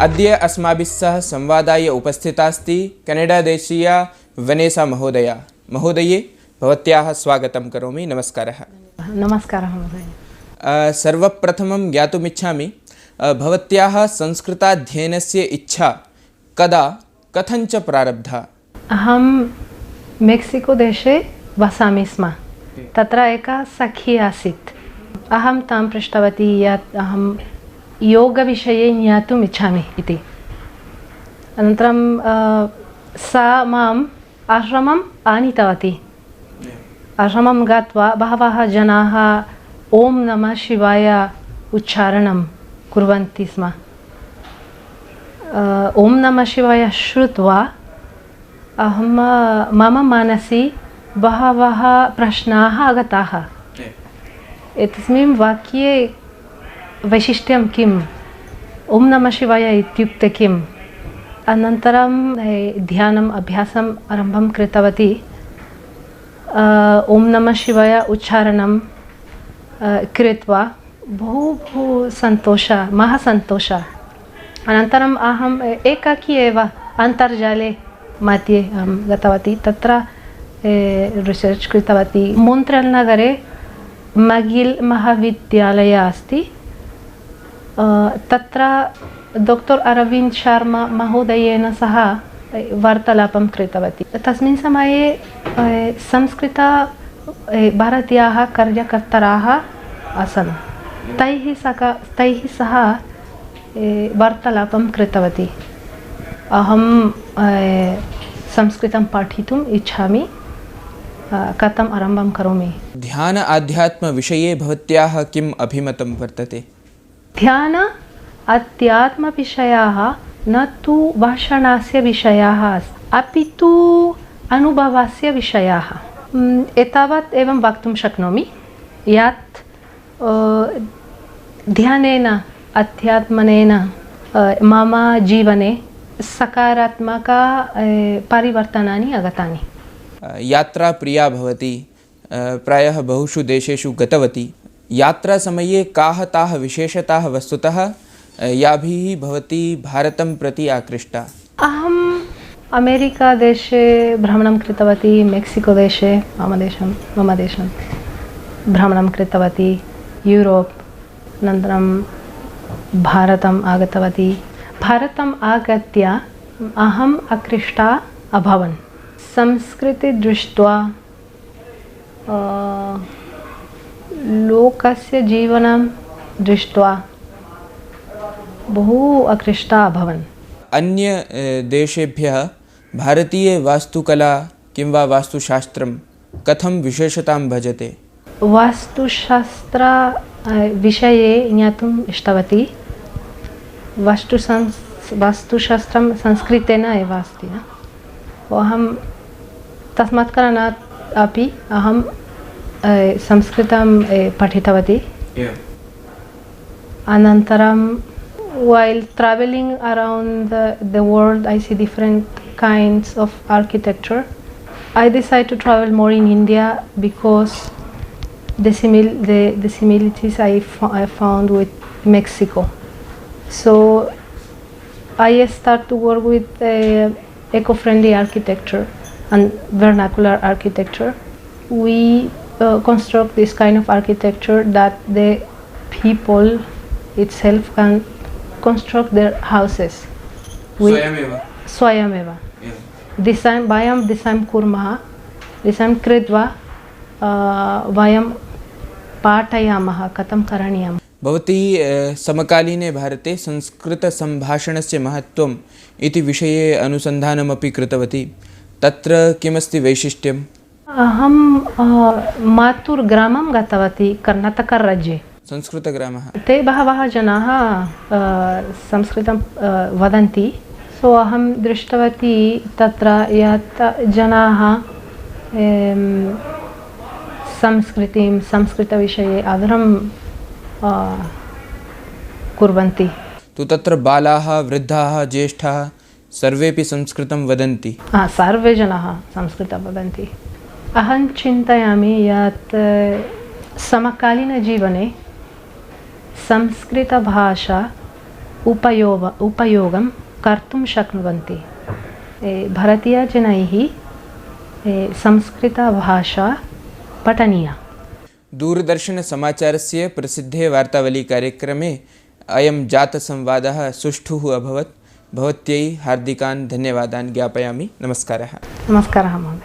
अद्य अस्माभिः सह संवादाय उपस्थिता अस्ति केनडादेशीया वनेसा महोदया। महोदये, भवत्याः स्वागतं करोमि। नमस्कारः। नमस्कारः महोदय। सर्वप्रथमं ज्ञातुमिच्छामि भवत्याः संस्कृताध्ययनस्य इच्छा कदा कथं च प्रारब्धा? अहं मेक्सिको देशे वसामि स्म। तत्र एका सखी आसीत्। अहं तां पृष्टवती यत् अहं योगविषये ज्ञातुम् इच्छामि इति। अनन्तरं सा माम् आश्रमम् आनीतवती। आश्रमं गत्वा बहवः जनाः ॐ नमः शिवाय उच्चारणं कुर्वन्ति स्म। ॐ नमः शिवाय श्रुत्वा मम मनसि बहवः प्रश्नाः आगताः। एतस्मिन् वाक्ये वैशिष्ट्यं किम्? ॐ नमः शिवाय इत्युक्ते किम्? अनन्तरं ध्यानम् अभ्यासम् आरम्भं कृतवती। ॐ नमः शिवाय उच्चारणं कृत्वा बहु सन्तोषः, महासन्तोषः। अनन्तरम् अहम् एकाकी एव अन्तर्जाले मध्ये गतवती। तत्र रिसर्च् कृतवती। मोन्ट्रियल् नगरे मगिल् महाविद्यालयः अस्ति। तत्र डॉक्टर् अरविन्द शर्मा महोदयेन सह वार्तालापं कृतवती। तस्मिन् समये संस्कृत भारतीयाः कार्यकर्तारः आसन्। तैः सह वार्तालापं कृतवती। अहं संस्कृतं पठितुम् इच्छामि। कथम् आरम्भं करोमि? ध्यान आध्यात्म विषये भवत्याः किम् अभिमतं वर्तते? ध्यान अध्यात्मविषयाः न तु भाषणस्य विषयाः अपि तु अनुभवस्य विषयाः। एतावत् एवं वक्तुं शक्नोमि यत् ध्यानेन अध्यात्मनेन मम जीवने सकारात्मक परिवर्तनानि आगतानि। यात्रा प्रिया भवति, प्रायः बहुषु देशेषु गतवती। यात्रासमये काः ताः विशेषताः वस्तुतः याभिः भवती भारतं प्रति आकृष्टा? अहम् अमेरिकादेशे भ्रमणं कृतवती। मेक्सिको देशे मम देशं भ्रमणं कृतवती। यूरोप्, अनन्तरं भारतम् आगतवती। भारतम् आगत्य अहम् आकृष्टा अभवन्। संस्कृति दृष्ट्वा लोकस्य जीवनं दृष्ट्वा बहु आकृष्टा अभवन्। अन्य देशेभ्यः भारतीयवास्तुकला किं वा वास्तुशास्त्रं कथं विशेषतां भजते? वास्तुशास्त्र विषये ज्ञातुम् इष्टवती। वास्तुशास्त्रं संस्कृतेन एव अस्ति न? अहं तस्मात् कारणात् अपि अहं संस्कृतं पठितवती। अनन्तरं while traveling around the world, I see different kinds of architecture. I decided to travel more in India because the similarities I found with Mexico. So I start to work with eco-friendly architecture and vernacular architecture. We construct this kind of architecture that the people itself can construct their houses. Swayameva. Design vayam design kurmah. Design कृत्वा वयं पाठयामः कथं करणीयम्। भवती समकालीने भारते संस्कृतसम्भाषणस्य महत्त्वम् इति विषये अनुसन्धानमपि कृतवती। तत्र किमस्ति वैशिष्ट्यम्? अहं मातुर्ग्रामं गतवती कर्णाटकराज्ये। संस्कृतग्रामः। ते बहवः जनाः संस्कृतं वदन्ति। सो अहं दृष्टवती तत्र यत् जनाः संस्कृतविषये आदरं कुर्वन्ति। तु तत्र बालाः, वृद्धाः, ज्येष्ठाः सर्वेपि संस्कृतं वदन्ति। सर्वे जनाः संस्कृतं वदन्ति। अहं चिन्तयामि यत् समकालीनजीवने संस्कृतभाषा उपयोगं कर्तुं शक्नुवन्ति। भारतीयजनैः संस्कृतभाषा पठनीया। दूरदर्शन समाचारस्य प्रसिद्धे वार्तावली कार्यक्रमे अयं जातसंवादः सुष्ठुः अभवत्। भवत्यै हार्दिकान् धन्यवादान् ज्ञापयामि। नमस्कारः। नमस्कारः महोदय।